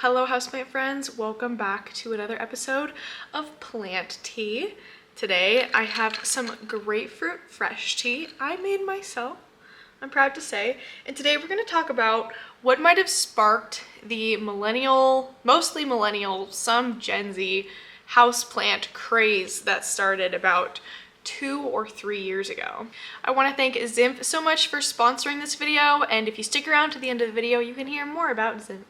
Hello houseplant friends, welcome back to another episode of PlanTEA. Today I have some grapefruit fresh tea I made myself, I'm proud to say, and today we're going to talk about what might have sparked the millennial, mostly millennial, some Gen Z houseplant craze that started about 2 or 3 years ago. I want to thank Zymph so much for sponsoring this video, and if you stick around to the end of the video you can hear more about Zymph.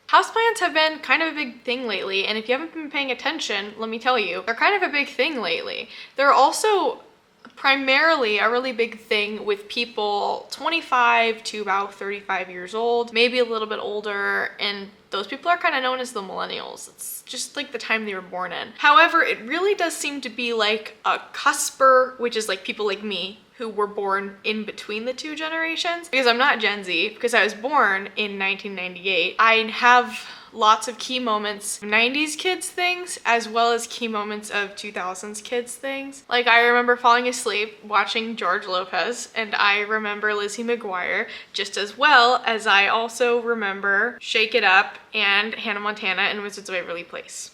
Houseplants have been kind of a big thing lately, and if you haven't been paying attention, let me tell you, they're kind of a big thing lately. They're also primarily a really big thing with people 25 to about 35 years old, maybe a little bit older, and those people are kind of known as the millennials. It's just like the time they were born in. However, it really does seem to be like a cusper, which is like people like me who were born in between the two generations. Because I'm not Gen Z, because I was born in 1998. I have lots of key moments, 90s kids things, as well as key moments of 2000s kids things. Like I remember falling asleep watching George Lopez, and I remember Lizzie McGuire, just as well as I also remember Shake It Up and Hannah Montana and Wizards of Waverly Place.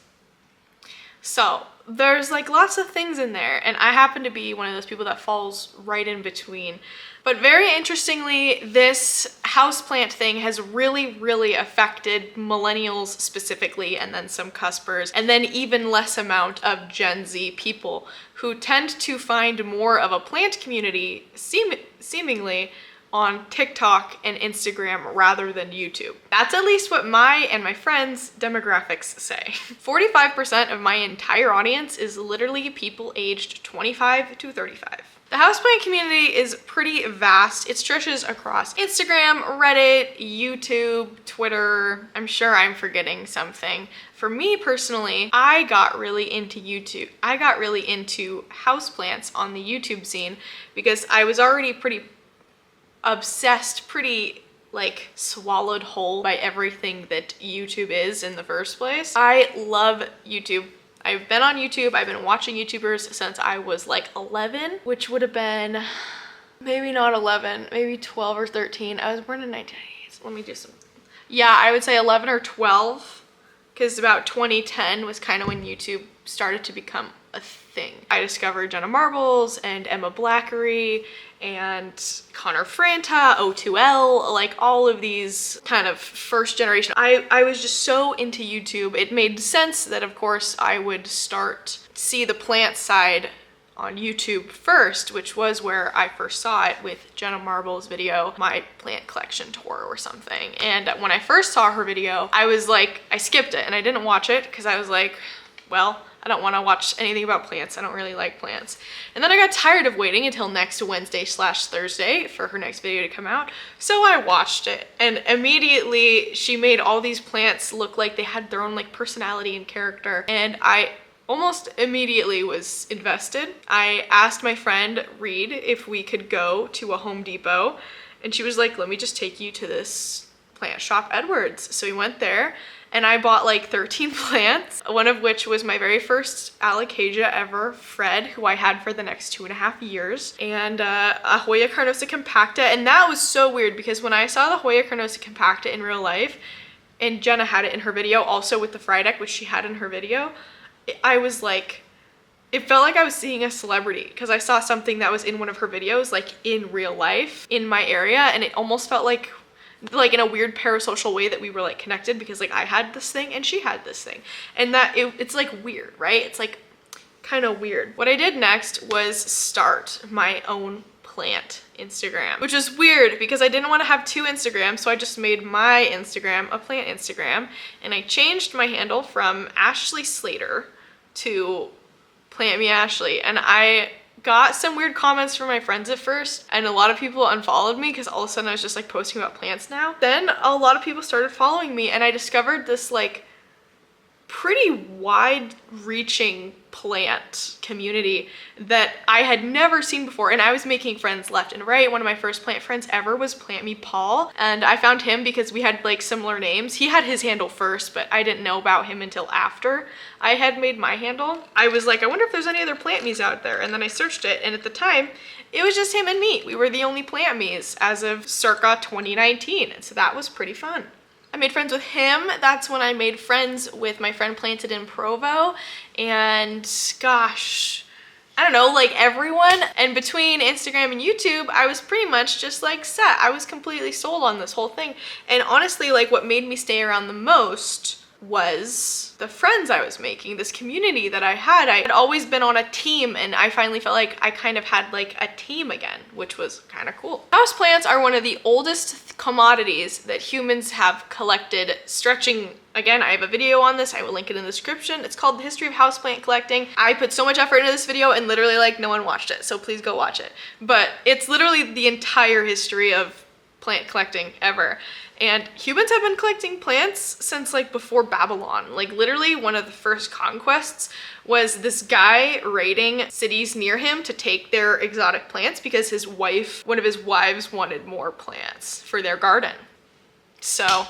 So there's like lots of things in there, and I happen to be one of those people that falls right in between. But very interestingly, this houseplant thing has really affected millennials specifically, and then some cuspers, and then even less amount of Gen Z people who tend to find more of a plant community seemingly on TikTok and Instagram rather than YouTube. That's at least what my and my friends' demographics say. 45% of my entire audience is literally people aged 25 to 35. The houseplant community is pretty vast. It stretches across Instagram, Reddit, YouTube, Twitter. I'm sure I'm forgetting something. For me personally, I got really into YouTube. I got really into houseplants on the YouTube scene because I was already pretty obsessed, pretty like swallowed whole by everything that YouTube is in the first place. I love YouTube. I've been on YouTube, I've been watching YouTubers since I was like 11, which would have been maybe not 11, maybe 12 or 13. I was born in 1998, let me do some. Yeah, I would say 11 or 12, because about 2010 was kind of when YouTube started to become a thing. I discovered Jenna Marbles and Emma Blackery and Connor Franta, O2L, like all of these kind of first generation. I was just so into YouTube. It made sense that of course I would see the plant side on YouTube first, which was where I first saw it with Jenna Marbles' video, My Plant Collection Tour or something. And when I first saw her video, I was like, I skipped it and I didn't watch it because I was like, well, I don't want to watch anything about plants. I don't really like plants. And then I got tired of waiting until next Wednesday/Thursday for her next video to come out. So I watched it, and immediately she made all these plants look like they had their own like personality and character. And I almost immediately was invested. I asked my friend Reed if we could go to a Home Depot, and she was like, let me just take you to this plant shop, Edwards. So we went there. And I bought like 13 plants, one of which was my very first Alocasia ever, Fred, who I had for the next 2.5 years, and a Hoya carnosa compacta. And that was so weird because when I saw the Hoya carnosa compacta in real life, and Jenna had it in her video, also with the Frydek, which she had in her video, I was like, it felt like I was seeing a celebrity because I saw something that was in one of her videos, like in real life, in my area, and it almost felt like in a weird parasocial way that we were like connected because like I had this thing and she had this thing, and that it's like weird, right? It's like kind of weird. What I did next was start my own plant Instagram, which is weird because I didn't want to have 2 Instagrams, so I just made my Instagram a plant Instagram, and I changed my handle from Ashley Slater to Plant Me Ashley, and I got some weird comments from my friends at first, and a lot of people unfollowed me because all of a sudden I was just like posting about plants now. Then a lot of people started following me, and I discovered this like pretty wide-reaching plant community that I had never seen before, and I was making friends left and right. One of my first plant friends ever was Plant Me Paul, and I found him because we had like similar names. He had his handle first, but I didn't know about him until after I had made my handle. I was like, I wonder if there's any other plant me's out there, and then I searched it, and at the time it was just him and me. We were the only plant me's as of circa 2019, and so that was pretty fun. I made friends with him. That's when I made friends with my friend Planted in Provo. And gosh, I don't know, like everyone. And between Instagram and YouTube, I was pretty much just like set. I was completely sold on this whole thing. And honestly, like what made me stay around the most was the friends I was making, this community that I had always been on a team, and I finally felt like I kind of had like a team again, which was kind of cool. Houseplants are one of the oldest commodities that humans have collected, stretching, again, I have a video on this, I will link it in the description. It's called The History of Houseplant Collecting. I put so much effort into this video and literally like no one watched it, so please go watch it. But it's literally the entire history of plant collecting ever. And humans have been collecting plants since like before Babylon. Like literally one of the first conquests was this guy raiding cities near him to take their exotic plants because one of his wives wanted more plants for their garden. So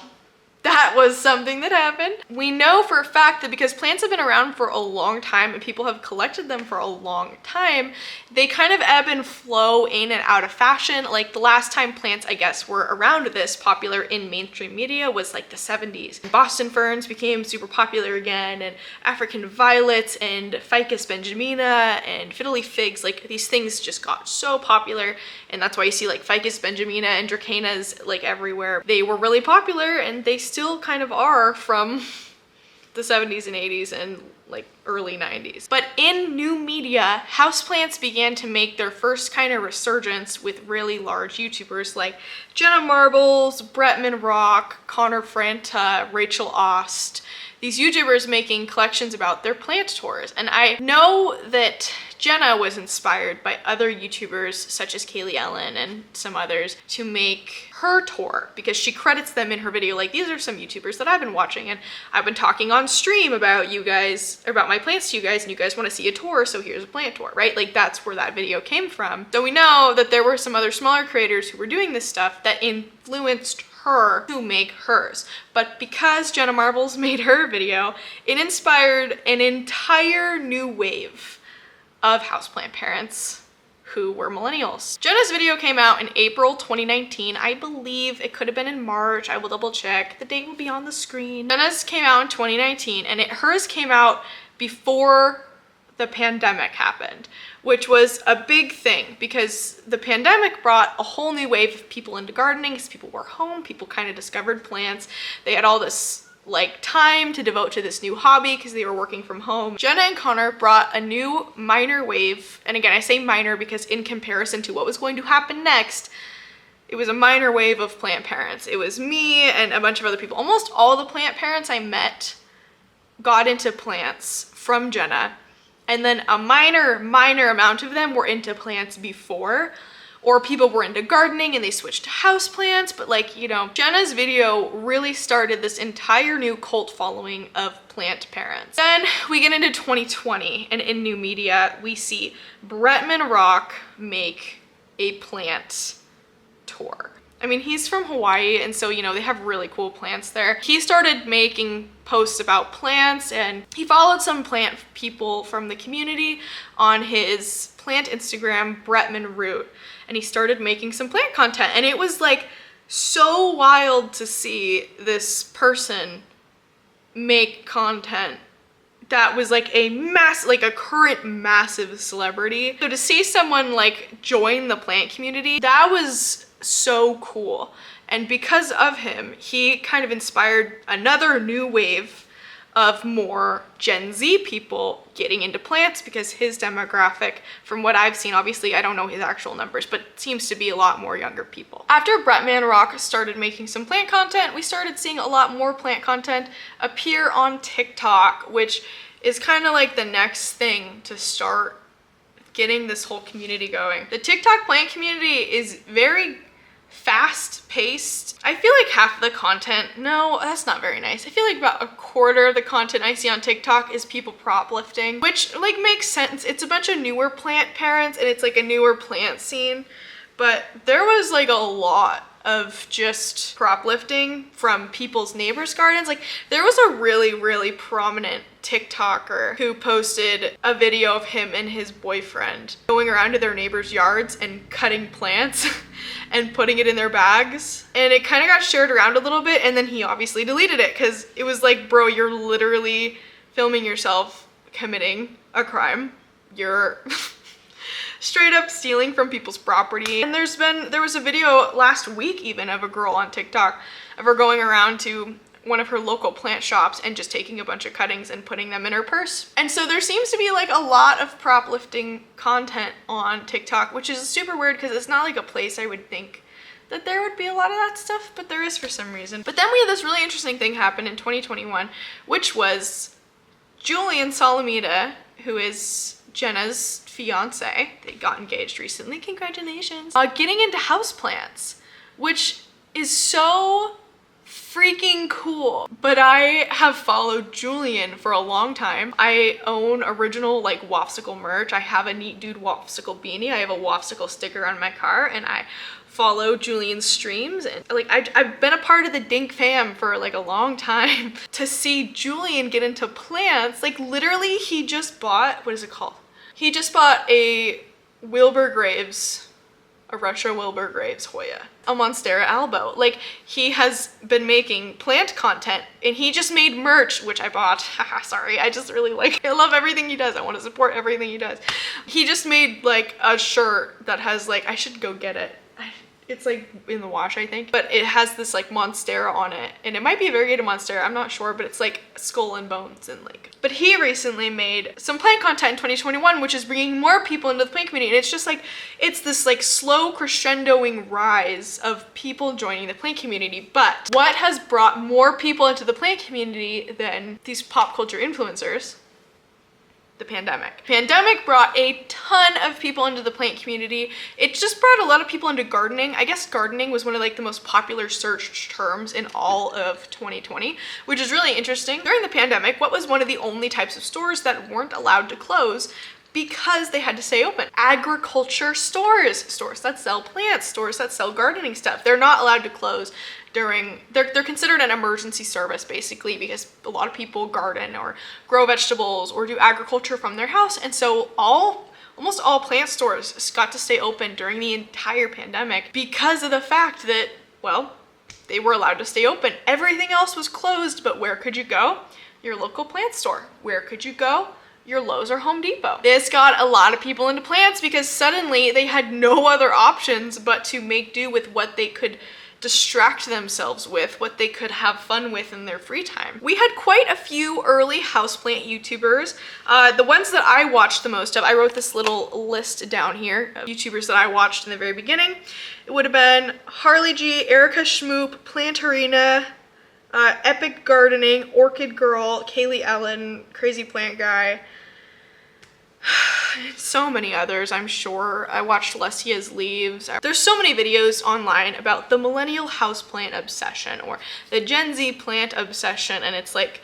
that was something that happened. We know for a fact that because plants have been around for a long time and people have collected them for a long time, they kind of ebb and flow in and out of fashion. Like the last time plants, I guess, were around this popular in mainstream media was like the 70s. Boston ferns became super popular again, and African violets and Ficus benjamina and fiddly figs, like these things just got so popular, and that's why you see like Ficus benjamina and dracaenas like everywhere. They were really popular, and they still kind of are from the 70s and 80s and like early 90s. But in new media, houseplants began to make their first kind of resurgence with really large YouTubers like Jenna Marbles, Bretman Rock, Connor Franta, Rachel Ost. These YouTubers making collections about their plant tours. And I know that Jenna was inspired by other YouTubers such as Kaylee Ellen and some others to make her tour, because she credits them in her video like, these are some YouTubers that I've been watching and I've been talking on stream about you guys, about my plants to you guys, and you guys want to see a tour, so here's a plant tour, right? Like that's where that video came from. So we know that there were some other smaller creators who were doing this stuff that influenced her to make hers. But because Jenna Marbles made her video, it inspired an entire new wave of houseplant parents who were millennials. Jenna's video came out in April 2019. I believe it could have been in March. I will double check. The date will be on the screen. Jenna's came out in 2019, and hers came out before the pandemic happened, which was a big thing because the pandemic brought a whole new wave of people into gardening because people were home, people kind of discovered plants. They had all this like time to devote to this new hobby because they were working from home. Jenna and Connor brought a new minor wave, and again I say minor because in comparison to what was going to happen next, it was a minor wave of plant parents. It was me and a bunch of other people. Almost all the plant parents I met got into plants from Jenna, and then a minor amount of them were into plants before, or people were into gardening and they switched to houseplants. But like, you know, Jenna's video really started this entire new cult following of plant parents. Then we get into 2020, and in new media, we see Bretman Rock make a plant tour. I mean, he's from Hawaii, and so, you know, they have really cool plants there. He started making posts about plants, and he followed some plant people from the community on his plant Instagram, Bretman Root, and he started making some plant content. And it was like so wild to see this person make content that was like a current massive celebrity. So to see someone like join the plant community, that was so cool. And because of him, he kind of inspired another new wave of more Gen Z people getting into plants, because his demographic, from what I've seen, obviously I don't know his actual numbers, but it seems to be a lot more younger people. After Bretman Rock started making some plant content, we started seeing a lot more plant content appear on TikTok, which is kind of like the next thing to start getting this whole community going. The TikTok plant community is very fast-paced. I feel like half of the content, no, that's not very nice. I feel like about a quarter of the content I see on TikTok is people prop lifting, which like makes sense. It's a bunch of newer plant parents and it's like a newer plant scene, but there was like a lot of just prop lifting from people's neighbors' gardens. Like there was a really prominent TikToker who posted a video of him and his boyfriend going around to their neighbors' yards and cutting plants and putting it in their bags. And it kind of got shared around a little bit, and then he obviously deleted it because it was like, bro, you're literally filming yourself committing a crime. You're straight up stealing from people's property. And there was a video last week even of a girl on TikTok of her going around to one of her local plant shops and just taking a bunch of cuttings and putting them in her purse. And so there seems to be like a lot of prop-lifting content on TikTok, which is super weird because it's not like a place I would think that there would be a lot of that stuff, but there is for some reason. But then we had this really interesting thing happen in 2021, which was Julian Solomita, who is Jenna's fiance, they got engaged recently, congratulations, getting into houseplants, which is so freaking cool. But I have followed Julian for a long time. I own original like Wofsicle merch. I have a Neat Dude Wofsicle beanie. I have a Wofsicle sticker on my car, and I follow Julian's streams, and like I've been a part of the Dink fam for like a long time. To see Julian get into plants, like literally he just bought, what is it called? He just bought a Wilbur Graves, a Russia Wilbur Graves Hoya, a Monstera albo. Like he has been making plant content, and he just made merch, which I bought. Haha, sorry, I just really like, I love everything he does. I want to support everything he does. He just made like a shirt that has like, I should go get it. It's like in the wash, I think, but it has this like Monstera on it, and it might be a variegated Monstera, I'm not sure, but it's like skull and bones and like. But he recently made some plant content in 2021, which is bringing more people into the plant community, and it's just like, it's this like slow crescendoing rise of people joining the plant community. But what has brought more people into the plant community than these pop culture influencers? The pandemic. Pandemic brought a ton of people into the plant community. It just brought a lot of people into gardening. I guess gardening was one of like the most popular searched terms in all of 2020, which is really interesting. During the pandemic, what was one of the only types of stores that weren't allowed to close because they had to stay open? Agriculture stores, stores that sell plants, stores that sell gardening stuff. They're not allowed to close during, they're considered an emergency service basically, because a lot of people garden or grow vegetables or do agriculture from their house. And so almost all plant stores got to stay open during the entire pandemic because of the fact that, well, they were allowed to stay open. Everything else was closed, but where could you go? Your local plant store. Where could you go? Your Lowe's or Home Depot. This got a lot of people into plants because suddenly they had no other options but to make do with what they could distract themselves with, what they could have fun with in their free time. We had quite a few early houseplant YouTubers. The ones that I watched the most of, I wrote this little list down here of YouTubers that I watched in the very beginning. It would have been Harley G, Erica Schmoop, Plantarina, Epic Gardening, Orchid Girl, Kaylee Ellen, Crazy Plant Guy, so many others, I'm sure. I watched Lesia's Leaves. There's so many videos online about the millennial houseplant obsession or the Gen Z plant obsession, and it's like,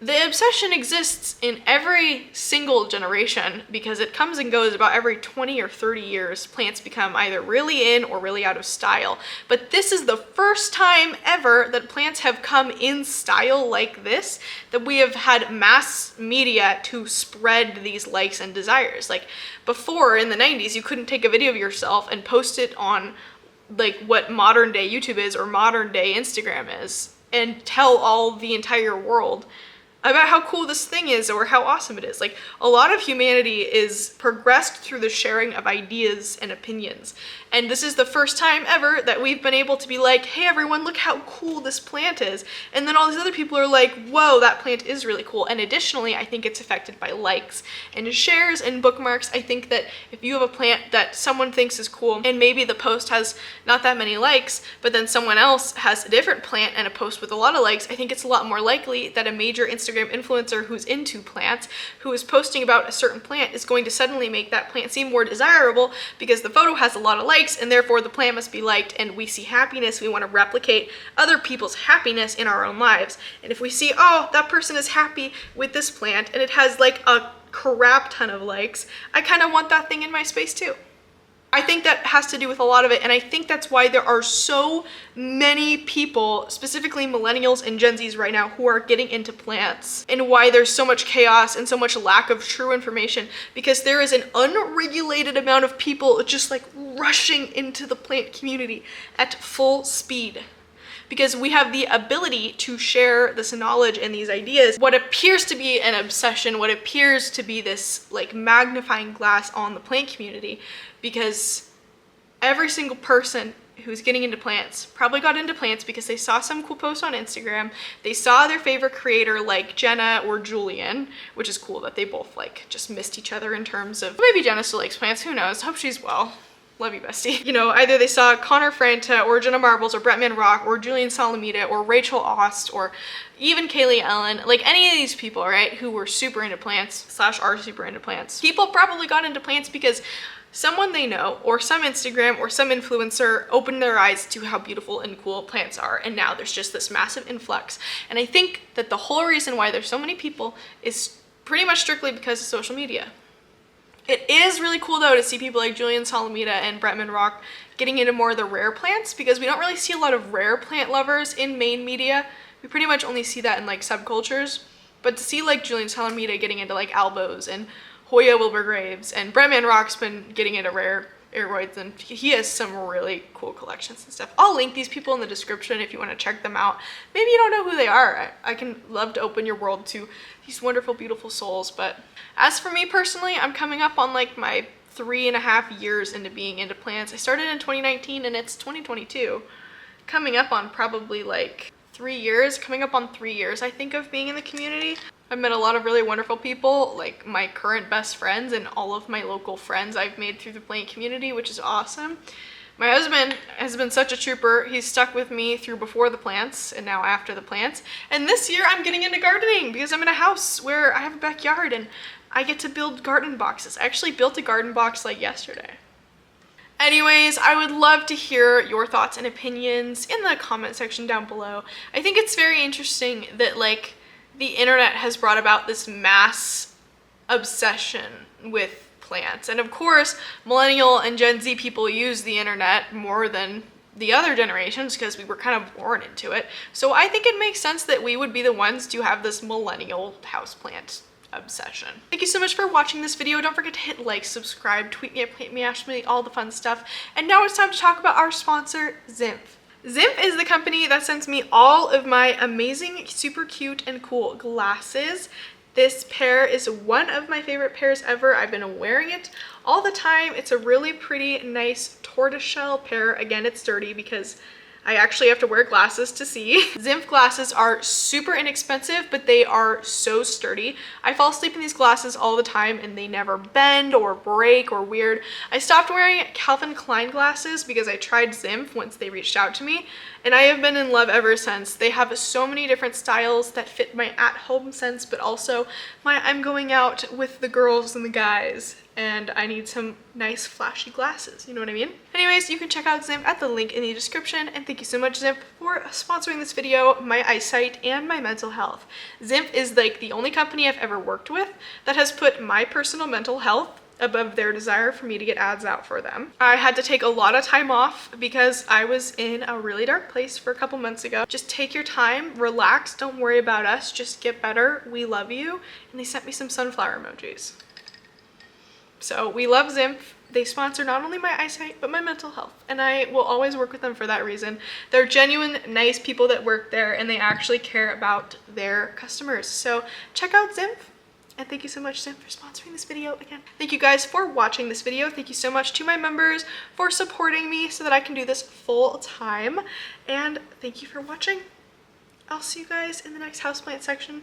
the obsession exists in every single generation because it comes and goes about every 20 or 30 years. Plants become either really in or really out of style. But this is the first time ever that plants have come in style like this, that we have had mass media to spread these likes and desires. Like before in the 90s, you couldn't take a video of yourself and post it on like what modern day YouTube is or modern day Instagram is and tell all the entire world about how cool this thing is or how awesome it is. Like, a lot of humanity is progressed through the sharing of ideas and opinions. And this is the first time ever that we've been able to be like, hey everyone, look how cool this plant is. And then all these other people are like, whoa, that plant is really cool. And additionally, I think it's affected by likes and shares and bookmarks. I think that if you have a plant that someone thinks is cool and maybe the post has not that many likes, but then someone else has a different plant and a post with a lot of likes, I think it's a lot more likely that a major Instagram influencer who's into plants, who is posting about a certain plant, is going to suddenly make that plant seem more desirable because the photo has a lot of likes and therefore the plant must be liked, and we see happiness. We want to replicate other people's happiness in our own lives. And if we see, oh, that person is happy with this plant and it has like a crap ton of likes, I kind of want that thing in my space too. I think that has to do with a lot of it, and I think that's why there are so many people, specifically millennials and Gen Zs right now, who are getting into plants, and why there's so much chaos and so much lack of true information, because there is an unregulated amount of people just like rushing into the plant community at full speed. Because we have the ability to share this knowledge and these ideas, what appears to be an obsession, what appears to be this like magnifying glass on the plant community, because every single person who's getting into plants probably got into plants because they saw some cool post on Instagram, they saw their favorite creator like Jenna or Julian, which is cool that they both like just missed each other in terms of, maybe Jenna still likes plants, who knows, hope she's well. Love you, bestie. You know, either they saw Connor Franta or Jenna Marbles or Bretman Rock or Julian Salamita or Rachel Ost or even Kaylee Ellen, like any of these people, right, who were super into plants / are super into plants. People probably got into plants because someone they know or some Instagram or some influencer opened their eyes to how beautiful and cool plants are, and now there's just this massive influx. And I think that the whole reason why there's so many people is pretty much strictly because of social media. It is really cool though to see people like Julian Salamita and Bretman Rock getting into more of the rare plants, because we don't really see a lot of rare plant lovers in main media. We pretty much only see that in like subcultures. But to see like Julian Salamita getting into like albos and Hoya Wilbur-Graves, and Bretman Rock's been getting into rare aeroids, and he has some really cool collections and stuff. I'll link these people in the description if you want to check them out. Maybe you don't know who they are. I can love to open your world to these wonderful, beautiful souls. But as for me personally, I'm coming up on like my 3.5 years into being into plants. I started in 2019 and it's 2022. Coming up on probably like 3 years, coming up on 3 years, I think, of being in the community. I've met a lot of really wonderful people, like my current best friends and all of my local friends I've made through the plant community, which is awesome. My husband has been such a trooper. He's stuck with me through before the plants and now after the plants. And this year I'm getting into gardening because I'm in a house where I have a backyard and I get to build garden boxes. I actually built a garden box like yesterday. Anyways, I would love to hear your thoughts and opinions in the comment section down below. I think it's very interesting that like the internet has brought about this mass obsession with plants. And of course, millennial and Gen Z people use the internet more than the other generations because we were kind of born into it. So I think it makes sense that we would be the ones to have this millennial houseplant obsession. Thank you so much for watching this video. Don't forget to hit like, subscribe, tweet me, plant me, ask me, all the fun stuff. And now it's time to talk about our sponsor, Zimph. Zimph is the company that sends me all of my amazing, super cute and cool glasses. This pair is one of my favorite pairs ever. I've been wearing it all the time. It's a really pretty, nice tortoiseshell pair. Again, it's dirty because I actually have to wear glasses to see. Zimph glasses are super inexpensive, but they are so sturdy. I fall asleep in these glasses all the time and they never bend or break or weird. I stopped wearing Calvin Klein glasses because I tried Zimph once they reached out to me, and I have been in love ever since. They have so many different styles that fit my at-home sense, but also my I'm going out with the girls and the guys, and I need some nice flashy glasses, you know what I mean? Anyways, you can check out Zimph at the link in the description, and thank you so much, Zimph, for sponsoring this video, my eyesight, and my mental health. Zimph is like the only company I've ever worked with that has put my personal mental health above their desire for me to get ads out for them. I had to take a lot of time off because I was in a really dark place for a couple months ago. Just take your time, relax, don't worry about us, just get better, we love you. And they sent me some sunflower emojis. So we love Zimph. They sponsor not only my eyesight, but my mental health. And I will always work with them for that reason. They're genuine, nice people that work there, and they actually care about their customers. So check out Zimph. And thank you so much, Zimph, for sponsoring this video again. Thank you guys for watching this video. Thank you so much to my members for supporting me so that I can do this full time. And thank you for watching. I'll see you guys in the next houseplant section.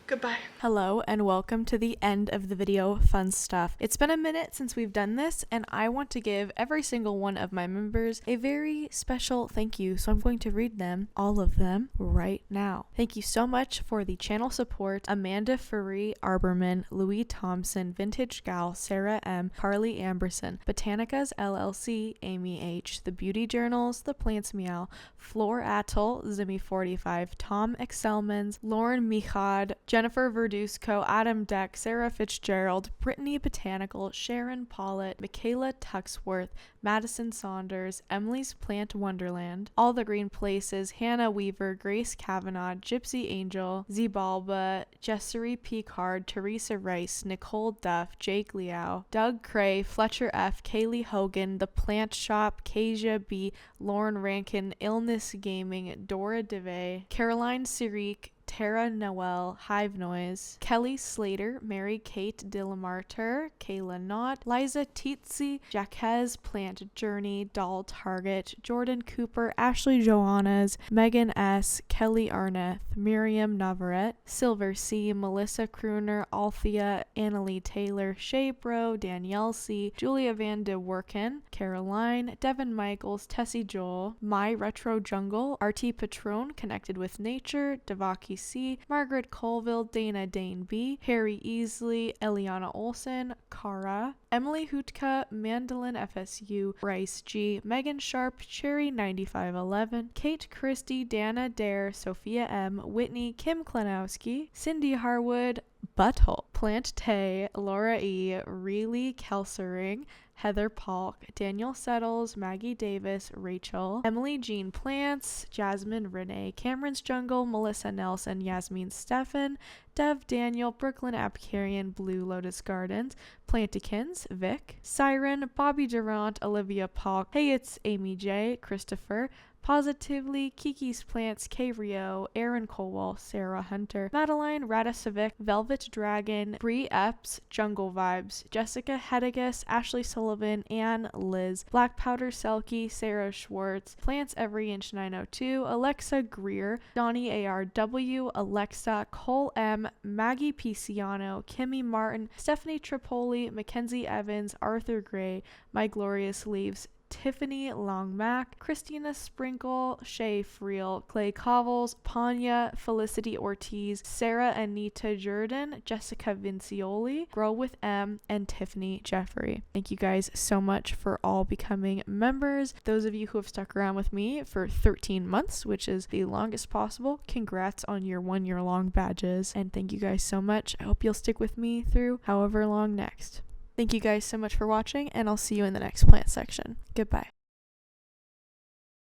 Goodbye. Hello and welcome to the end of the video fun stuff. It's been a minute since we've done this, and I want to give every single one of my members a very special thank you, so I'm going to read them, all of them, right now. Thank you so much for the channel support: Amanda Furry Arborman, Louis Thompson, Vintage Gal, Sarah M, Carly Amberson, Botanicas LLC, Amy H, The Beauty Journals, The Plants Meow, Floor Atoll, Zimmy45, Tom Excelmans, Lauren Michad, Jennifer Verduzco, Adam Deck, Sarah Fitzgerald, Brittany Botanical, Sharon Pollitt, Michaela Tuxworth, Madison Saunders, Emily's Plant Wonderland, All the Green Places, Hannah Weaver, Grace Kavanaugh, Gypsy Angel, Zebalba, Jessery Picard, Teresa Rice, Nicole Duff, Jake Liao, Doug Cray, Fletcher F, Kaylee Hogan, The Plant Shop, Kasia B, Lauren Rankin, Illness Gaming, Dora DeVay, Caroline Sirik, Tara Noel, Hive Noise, Kelly Slater, Mary Kate Dillamarter, Kayla Knott, Liza Teetsy, Jaquez Plant Journey, Doll Target, Jordan Cooper, Ashley Joannas, Megan S, Kelly Arneth, Miriam Navarette, Silver C, Melissa Crooner, Althea, Annalie Taylor, Shay Bro, Danielle C, Julia Van de Worken, Caroline, Devin Michaels, Tessie Joel, My Retro Jungle, RT Patron, Connected with Nature, Devaki C, Margaret Colville, Dana Dane B, Harry Easley, Eliana Olson, Cara, Emily Hutka, Mandolin FSU, Bryce G, Megan Sharp, Cherry 9511, Kate Christie, Dana Dare, Sophia M, Whitney, Kim Klanowski, Cindy Harwood, Butthole, PlanTEA, Laura E, Reilly Kelsering, Heather Polk, Daniel Settles, Maggie Davis, Rachel, Emily Jean Plants, Jasmine Renee, Cameron's Jungle, Melissa Nelson, Yasmin Stefan, Dev Daniel, Brooklyn Apicarian, Blue Lotus Gardens, Plantikins, Vic, Siren, Bobby Durant, Olivia Polk, Hey It's Amy J, Christopher, Positively, Kiki's Plants, K Rio, Aaron Colwell, Sarah Hunter, Madeline Radasovic, Velvet Dragon, Bree Epps, Jungle Vibes, Jessica Hedigus, Ashley Sullivan, Anne Liz, Black Powder Selkie, Sarah Schwartz, Plants Every Inch 902, Alexa Greer, Donnie ARW, Alexa, Cole M, Maggie Piciano, Kimmy Martin, Stephanie Tripoli, Mackenzie Evans, Arthur Gray, My Glorious Leaves, Tiffany Longmack, Christina Sprinkle, Shay Friel, Clay Covels, Panya, Felicity Ortiz, Sarah Anita Jordan, Jessica Vincioli, Grow with M, and Tiffany Jeffrey. Thank you guys so much for all becoming members. Those of you who have stuck around with me for 13 months, which is the longest possible, congrats on your 1 year long badges. And thank you guys so much. I hope you'll stick with me through however long next. Thank you guys so much for watching, and I'll see you in the next plant section. Goodbye.